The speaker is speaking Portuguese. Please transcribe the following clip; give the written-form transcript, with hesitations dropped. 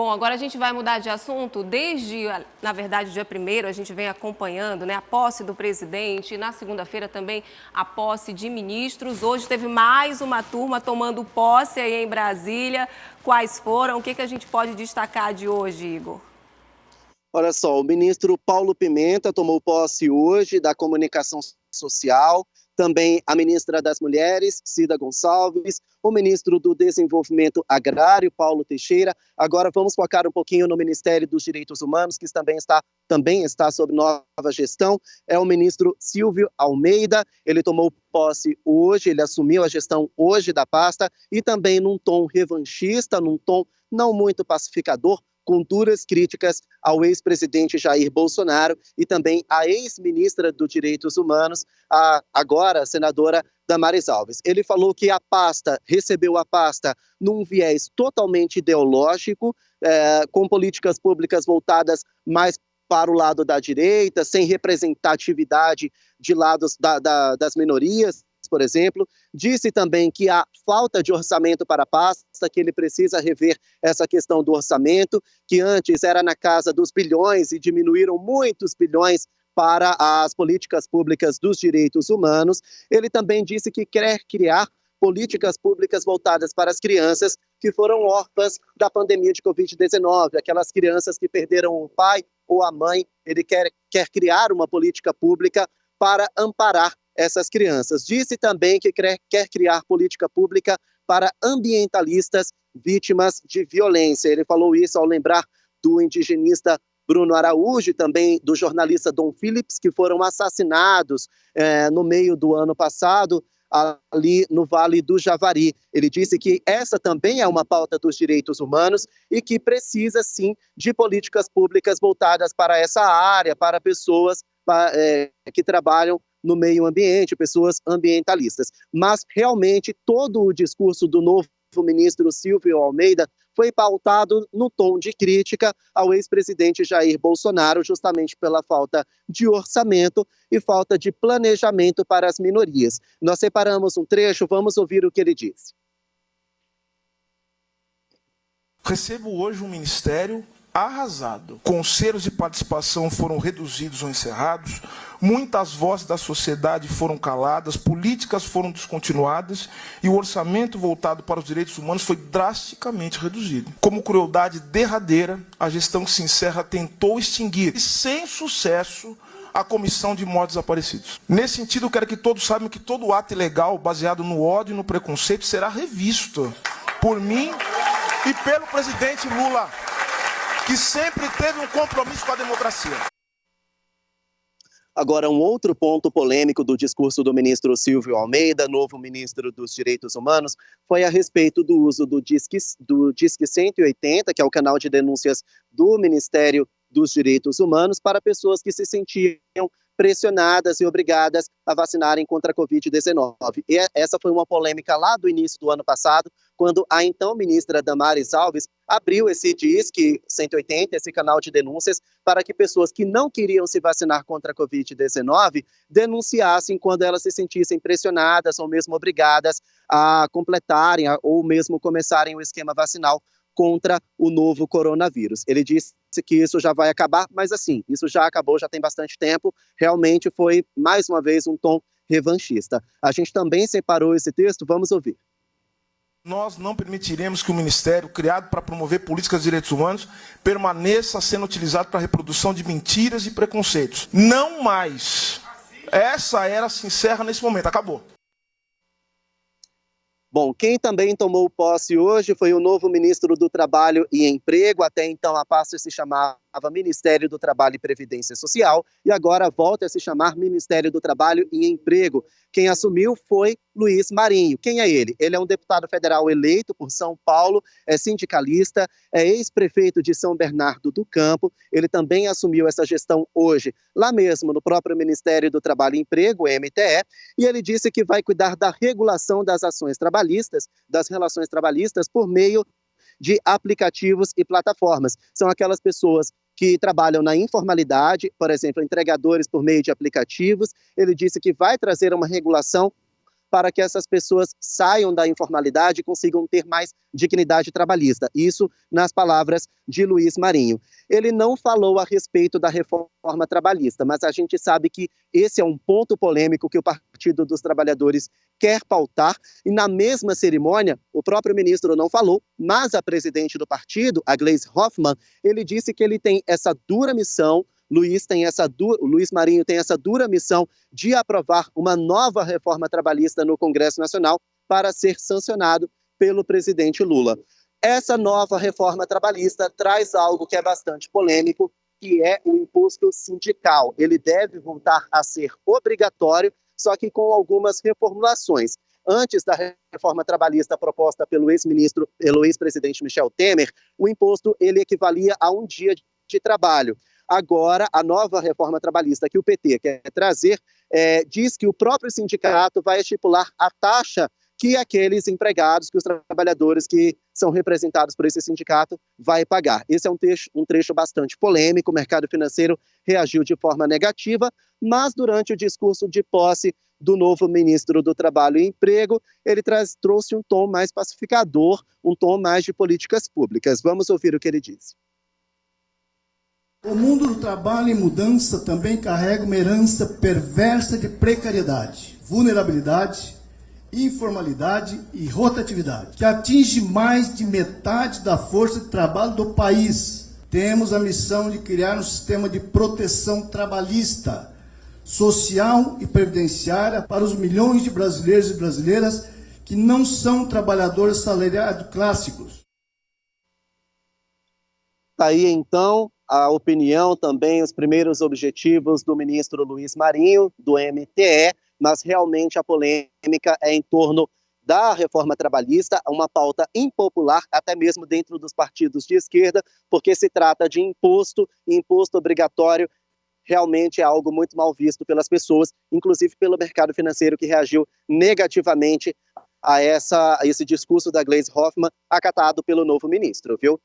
Bom, agora a gente vai mudar de assunto. Desde, na verdade, dia 1º, a gente vem acompanhando, né, a posse do presidente. Na segunda-feira também a posse de ministros. Hoje teve mais uma turma tomando posse aí em Brasília. Quais foram? O que a gente pode destacar de hoje, Igor? Olha só, o ministro Paulo Pimenta tomou posse hoje da Comunicação Social, também a ministra das Mulheres, Cida Gonçalves, o ministro do Desenvolvimento Agrário, Paulo Teixeira. Agora vamos focar um pouquinho no Ministério dos Direitos Humanos, que também está sob nova gestão. É o ministro Silvio Almeida, ele tomou posse hoje, ele assumiu a gestão hoje da pasta e também num tom revanchista, num tom não muito pacificador, com duras críticas ao ex-presidente Jair Bolsonaro e também à ex-ministra dos Direitos Humanos, agora senadora Damares Alves. Ele falou que recebeu a pasta num viés totalmente ideológico, com políticas públicas voltadas mais para o lado da direita, sem representatividade de lados das minorias, por exemplo. Disse também que há falta de orçamento para a pasta, que ele precisa rever essa questão do orçamento, que antes era na casa dos bilhões e diminuíram muitos bilhões para as políticas públicas dos direitos humanos. Ele também disse que quer criar políticas públicas voltadas para as crianças que foram órfãs da pandemia de Covid-19, aquelas crianças que perderam o pai ou a mãe. Ele quer criar uma política pública para amparar essas crianças. Disse também que quer criar política pública para ambientalistas vítimas de violência. Ele falou isso ao lembrar do indigenista Bruno Araújo e também do jornalista Dom Phillips, que foram assassinados no meio do ano passado, ali no Vale do Javari. Ele disse que essa também é uma pauta dos direitos humanos e que precisa, sim, de políticas públicas voltadas para essa área, para pessoas que trabalham no meio ambiente, pessoas ambientalistas. Mas, realmente, todo o discurso do novo ministro Silvio Almeida foi pautado no tom de crítica ao ex-presidente Jair Bolsonaro, justamente pela falta de orçamento e falta de planejamento para as minorias. Nós separamos um trecho, vamos ouvir o que ele disse. Recebo hoje um ministério arrasado. Conselhos de participação foram reduzidos ou encerrados, muitas vozes da sociedade foram caladas, políticas foram descontinuadas e o orçamento voltado para os direitos humanos foi drasticamente reduzido. Como crueldade derradeira, a gestão que se encerra tentou extinguir, e sem sucesso, a Comissão de Mortos Desaparecidos. Nesse sentido, eu quero que todos saibam que todo ato ilegal baseado no ódio e no preconceito será revisto por mim e pelo presidente Lula, que sempre teve um compromisso com a democracia. Agora, um outro ponto polêmico do discurso do ministro Silvio Almeida, novo ministro dos Direitos Humanos, foi a respeito do uso do Disque 180, que é o canal de denúncias do Ministério dos Direitos Humanos, para pessoas que se sentiam pressionadas e obrigadas a vacinarem contra a Covid-19. E essa foi uma polêmica lá do início do ano passado, quando a então ministra Damares Alves abriu esse Disque 180, esse canal de denúncias, para que pessoas que não queriam se vacinar contra a Covid-19 denunciassem quando elas se sentissem pressionadas ou mesmo obrigadas a completarem ou mesmo começarem o esquema vacinal contra o novo coronavírus. Ele disse que isso já vai acabar, mas assim, isso já acabou, já tem bastante tempo. Realmente foi, mais uma vez, um tom revanchista. A gente também separou esse texto, vamos ouvir. Nós não permitiremos que o Ministério, criado para promover políticas de direitos humanos, permaneça sendo utilizado para a reprodução de mentiras e preconceitos. Não mais. Essa era se encerra nesse momento, acabou. Bom, quem também tomou posse hoje foi o novo ministro do Trabalho e Emprego. Até então a pasta se chamava Ministério do Trabalho e Previdência Social e agora volta a se chamar Ministério do Trabalho e Emprego. Quem assumiu foi Luiz Marinho. Quem é ele? Ele é um deputado federal eleito por São Paulo, é sindicalista, é ex-prefeito de São Bernardo do Campo. Ele também assumiu essa gestão hoje, lá mesmo no próprio Ministério do Trabalho e Emprego, MTE, e ele disse que vai cuidar da regulação das ações trabalhistas, das relações trabalhistas, por meio de aplicativos e plataformas. São aquelas pessoas que trabalham na informalidade, por exemplo, entregadores por meio de aplicativos. Ele disse que vai trazer uma regulação para que essas pessoas saiam da informalidade e consigam ter mais dignidade trabalhista. Isso nas palavras de Luiz Marinho. Ele não falou a respeito da reforma trabalhista, mas a gente sabe que esse é um ponto polêmico que o Partido dos Trabalhadores quer pautar, e na mesma cerimônia, o próprio ministro não falou, mas a presidente do partido, a Gleisi Hoffmann, ele disse que ele tem essa dura missão, o Luiz Marinho tem essa dura missão de aprovar uma nova reforma trabalhista no Congresso Nacional para ser sancionado pelo presidente Lula. Essa nova reforma trabalhista traz algo que é bastante polêmico, que é o imposto sindical. Ele deve voltar a ser obrigatório, só que com algumas reformulações. Antes da reforma trabalhista proposta pelo ex-presidente Michel Temer, o imposto ele equivalia a um dia de trabalho. Agora, a nova reforma trabalhista que o PT quer trazer diz que o próprio sindicato vai estipular a taxa que aqueles empregados, que os trabalhadores que são representados por esse sindicato vai pagar. Esse é um trecho bastante polêmico, o mercado financeiro reagiu de forma negativa, mas durante o discurso de posse do novo ministro do Trabalho e Emprego, ele trouxe um tom mais pacificador, um tom mais de políticas públicas. Vamos ouvir o que ele disse. O mundo do trabalho em mudança também carrega uma herança perversa de precariedade, vulnerabilidade, informalidade e rotatividade, que atinge mais de metade da força de trabalho do país. Temos a missão de criar um sistema de proteção trabalhista, social e previdenciária para os milhões de brasileiros e brasileiras que não são trabalhadores assalariados clássicos. Aí, então, a opinião também, os primeiros objetivos do ministro Luiz Marinho, do MTE, mas realmente a polêmica é em torno da reforma trabalhista, uma pauta impopular, até mesmo dentro dos partidos de esquerda, porque se trata de imposto, e imposto obrigatório realmente é algo muito mal visto pelas pessoas, inclusive pelo mercado financeiro, que reagiu negativamente a esse discurso da Gleisi Hoffmann, acatado pelo novo ministro, viu?